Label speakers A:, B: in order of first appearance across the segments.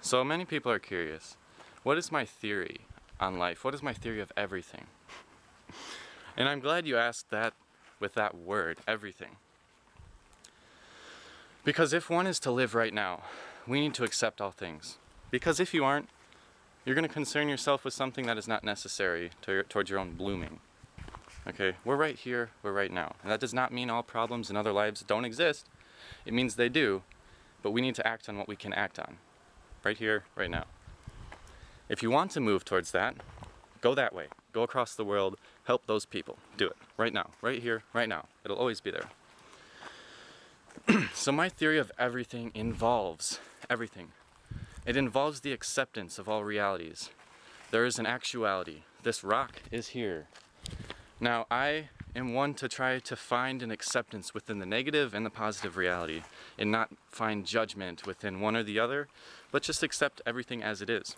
A: So many people are curious, what is my theory on life? What is my theory of everything? And I'm glad you asked that with that word, everything. Because if one is to live right now, we need to accept all things. Because if you aren't, you're going to concern yourself with something that is not necessary towards your own blooming. Okay, we're right here, we're right now. And that does not mean all problems in other lives don't exist. It means they do, but we need to act on what we can act on. Right here, right now. If you want to move towards that, go that way. Go across the world, help those people. Do it. Right now. Right here, right now. It'll always be there. So my theory of everything involves everything. It involves the acceptance of all realities. There is an actuality. This rock is here. Now, I am one to try to find an acceptance within the negative and the positive reality, and not find judgment within one or the other, but just accept everything as it is.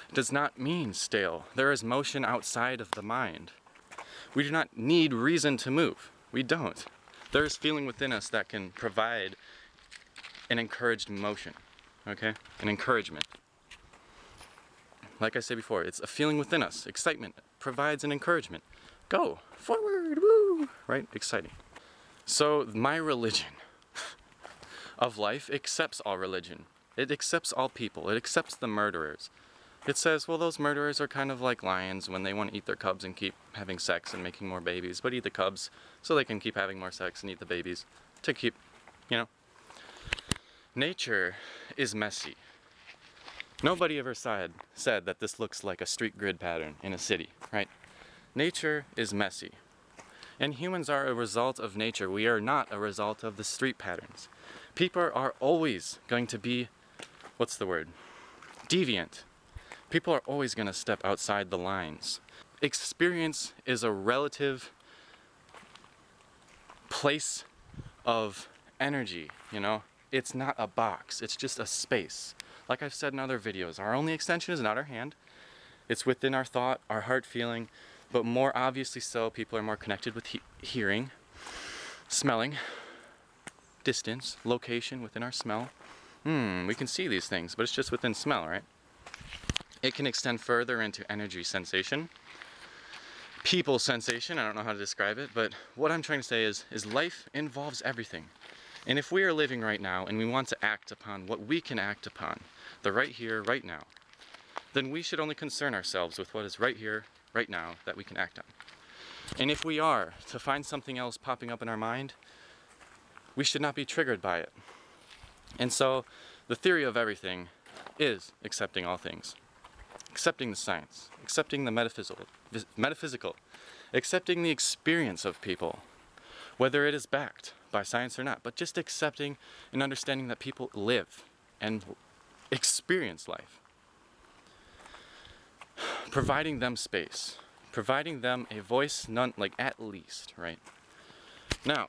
A: It does not mean stale. There is motion outside of the mind. We do not need reason to move. We don't. There is feeling within us that can provide an encouraged motion, okay? An encouragement. Like I said before, it's a feeling within us. Excitement provides an encouragement. Go forward, woo, right? Exciting. So my religion of life accepts all religion. It accepts all people. It accepts the murderers. It says, well, those murderers are kind of like lions when they want to eat their cubs and keep having sex and making more babies, but eat the cubs so they can keep having more sex and eat the babies to keep, you know. Nature is messy. Nobody ever said that this looks like a street grid pattern in a city, right? Nature is messy. And humans are a result of nature. We are not a result of the street patterns. People are always going to be, what's the word? Deviant. People are always going to step outside the lines. Experience is a relative place of energy, you know? It's not a box, it's just a space. Like I've said in other videos, our only extension is not our hand. It's within our thought, our heart feeling, but more obviously so, people are more connected with hearing, smelling, distance, location within our smell. We can see these things, but it's just within smell, right? It can extend further into energy sensation, people sensation, I don't know how to describe it, but what I'm trying to say is life involves everything. And if we are living right now and we want to act upon what we can act upon, the right here, right now, then we should only concern ourselves with what is right here, right now, that we can act on. And if we are to find something else popping up in our mind, we should not be triggered by it. And so, the theory of everything is accepting all things. Accepting the science, accepting the metaphysical, accepting the experience of people, whether it is backed by science or not, but just accepting and understanding that people live and experience life. Providing them space, providing them a voice, at least, right? Now,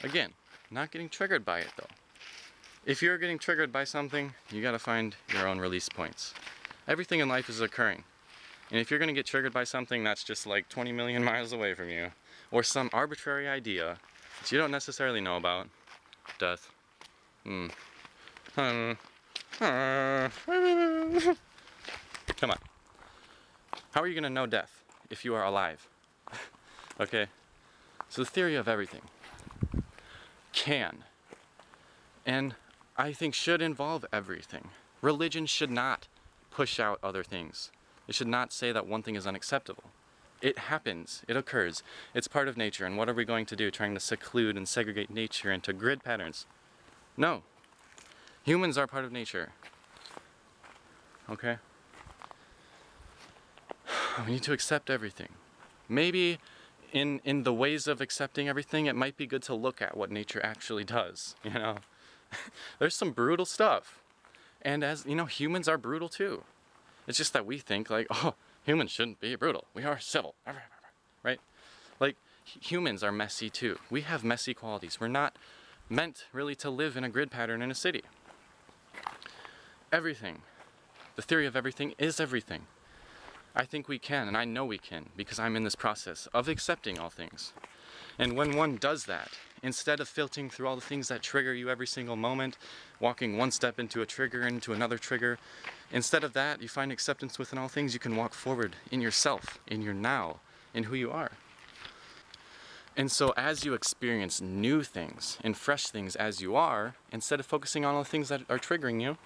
A: again, not getting triggered by it though. If you're getting triggered by something, you gotta find your own release points. Everything in life is occurring. And if you're going to get triggered by something that's just like 20 million miles away from you, or some arbitrary idea that you don't necessarily know about, death. Come on. How are you going to know death if you are alive? Okay? So the theory of everything can, and I think should involve everything. Religion should not push out other things. It should not say that one thing is unacceptable. It happens. It occurs. It's part of nature. And what are we going to do? Trying to seclude and segregate nature into grid patterns? No. Humans are part of nature. Okay? We need to accept everything. Maybe in the ways of accepting everything, it might be good to look at what nature actually does. You know? There's some brutal stuff. And as you know, humans are brutal too. It's just that we think like, oh, humans shouldn't be brutal. We are civil, right? Like, humans are messy too. We have messy qualities. We're not meant really to live in a grid pattern in a city. Everything, the theory of everything is everything. I think we can, and I know we can, because I'm in this process of accepting all things. And when one does that, instead of filtering through all the things that trigger you every single moment, walking one step into a trigger, into another trigger, instead of that, you find acceptance within all things. You can walk forward in yourself, in your now, in who you are. And so as you experience new things and fresh things as you are, instead of focusing on all the things that are triggering you,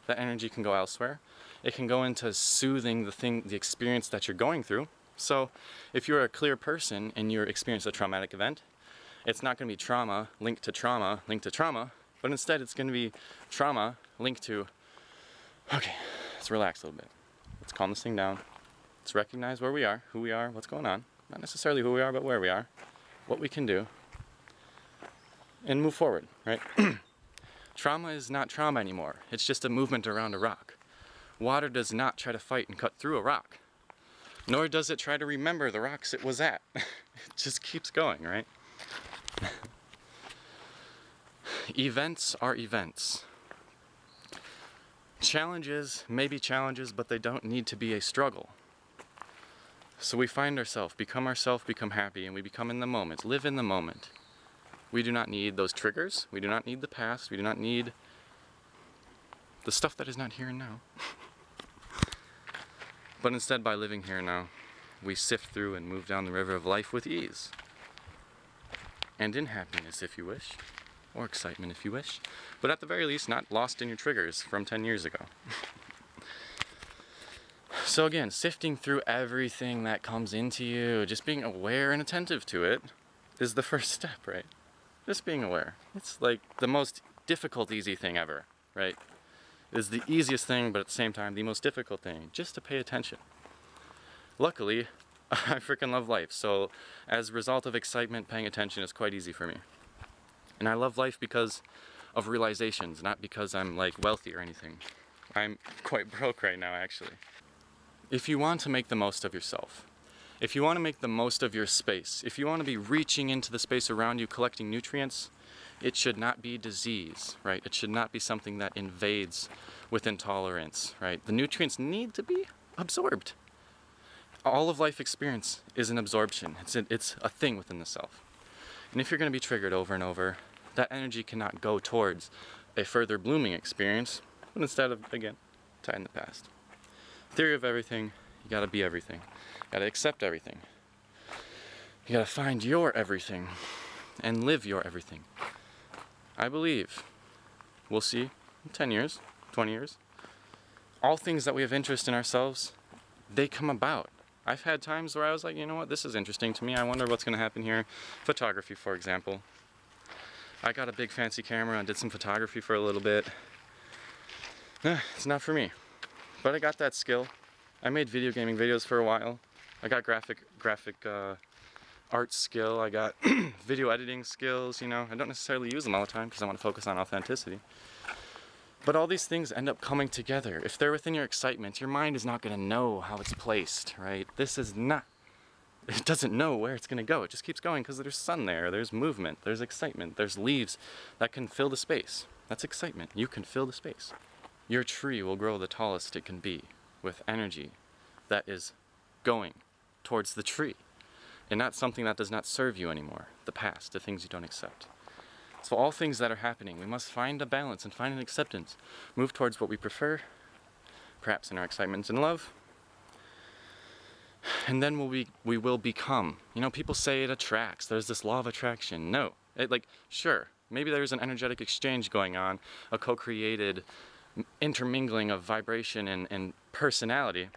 A: that energy can go elsewhere. It can go into soothing the experience that you're going through. So if you're a clear person and you're experiencing a traumatic event, it's not going to be trauma linked to trauma linked to trauma, but instead it's going to be trauma linked to, okay, let's relax a little bit. Let's calm this thing down. Let's recognize where we are, who we are, what's going on. Not necessarily who we are, but where we are, what we can do, and move forward, right? Trauma is not trauma anymore. It's just a movement around a rock. Water does not try to fight and cut through a rock, nor does it try to remember the rocks it was at. It just keeps going, right? Events are events. Challenges may be challenges, but they don't need to be a struggle. So we find ourselves, become happy, and we become in the moment, live in the moment. We do not need those triggers. We do not need the past. We do not need the stuff that is not here and now. But instead, by living here and now, we sift through and move down the river of life with ease. And in happiness, if you wish. Or excitement, if you wish. But at the very least, not lost in your triggers from 10 years ago. So again, sifting through everything that comes into you, just being aware and attentive to it, is the first step, right? Just being aware. It's like the most difficult, easy thing ever, right? It's the easiest thing, but at the same time, the most difficult thing, just to pay attention. Luckily, I freaking love life, so as a result of excitement, paying attention is quite easy for me. And I love life because of realizations, not because I'm like wealthy or anything. I'm quite broke right now, actually. If you want to make the most of yourself, if you want to make the most of your space, if you want to be reaching into the space around you, collecting nutrients, it should not be disease, right? It should not be something that invades with intolerance, right? The nutrients need to be absorbed. All of life experience is an absorption. It's a thing within the self. And if you're going to be triggered over and over, that energy cannot go towards a further blooming experience, but instead of, again, tie in the past. Theory of everything, you gotta be everything. You gotta accept everything. You gotta find your everything and live your everything. I believe we'll see in 10 years, 20 years, all things that we have interest in ourselves, they come about. I've had times where I was like, you know what, this is interesting to me. I wonder what's gonna happen here. Photography, for example. I got a big fancy camera and did some photography for a little bit. It's not for me. But I got that skill. I made video gaming videos for a while. I got graphic art skill. I got video editing skills, you know. I don't necessarily use them all the time because I want to focus on authenticity. But all these things end up coming together. If they're within your excitement, your mind is not going to know how it's placed, right? This is not, it doesn't know where it's going to go. It just keeps going because there's sun there, there's movement, there's excitement, there's leaves that can fill the space. That's excitement. You can fill the space. Your tree will grow the tallest it can be with energy that is going towards the tree and not something that does not serve you anymore, the past, the things you don't accept. So all things that are happening, we must find a balance and find an acceptance, move towards what we prefer, perhaps in our excitement and love, and then we will become. You know, people say it attracts, there's this law of attraction. No, sure, maybe there's an energetic exchange going on, a co-created intermingling of vibration and personality.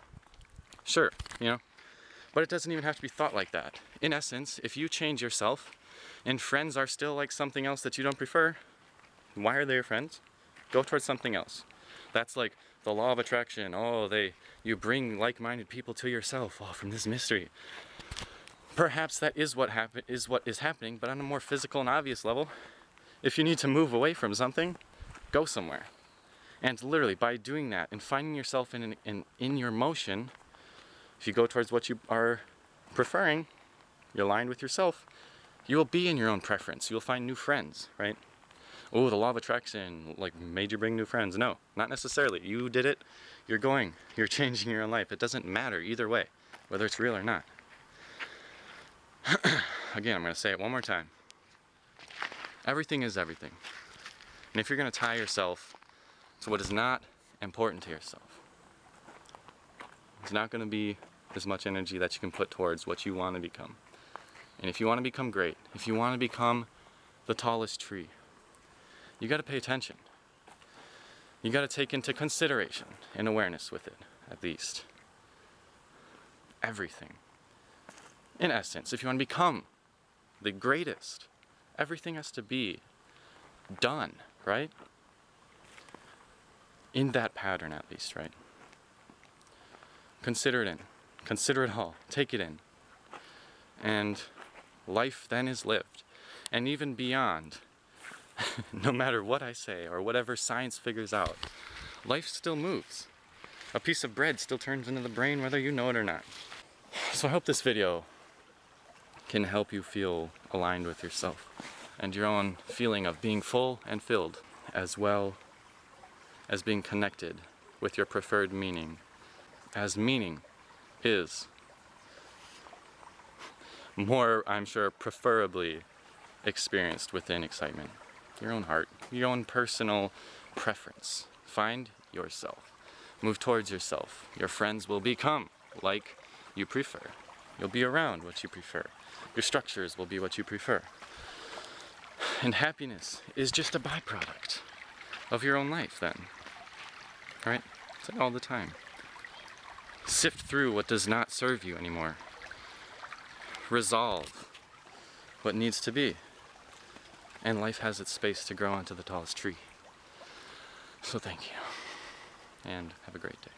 A: Sure, you know, but it doesn't even have to be thought like that. In essence, if you change yourself and friends are still like something else that you don't prefer, why are they your friends? Go towards something else. That's like the law of attraction. Oh, you bring like-minded people to yourself. Oh, from this mystery. Perhaps that is what is happening, but on a more physical and obvious level, if you need to move away from something, go somewhere. And literally, by doing that and finding yourself in your motion, if you go towards what you are preferring, you're aligned with yourself, you will be in your own preference. You'll find new friends, right? Oh, the law of attraction, like, made you bring new friends. No, not necessarily. You did it, you're changing your own life. It doesn't matter either way, whether it's real or not. again, I'm going to say it one more time. Everything is everything. And if you're going to tie yourself to what is not important to yourself, it's not going to be as much energy that you can put towards what you want to become. And if you want to become great, if you want to become the tallest tree, you got to pay attention. You got to take into consideration and awareness with it, at least. Everything. In essence, if you want to become the greatest, everything has to be done, right? In that pattern, at least, right? Consider it in. Consider it all. Take it in. And life then is lived. And even beyond, no matter what I say or whatever science figures out, life still moves. A piece of bread still turns into the brain whether you know it or not. So I hope this video can help you feel aligned with yourself and your own feeling of being full and filled, as well as being connected with your preferred meaning, as meaning is more, I'm sure, preferably experienced within excitement. Your own heart, your own personal preference. Find yourself. Move towards yourself. Your friends will become like you prefer. You'll be around what you prefer. Your structures will be what you prefer. And happiness is just a byproduct of your own life then. Right? It's like all the time. Sift through what does not serve you anymore. Resolve what needs to be. And life has its space to grow onto the tallest tree. So thank you. And have a great day.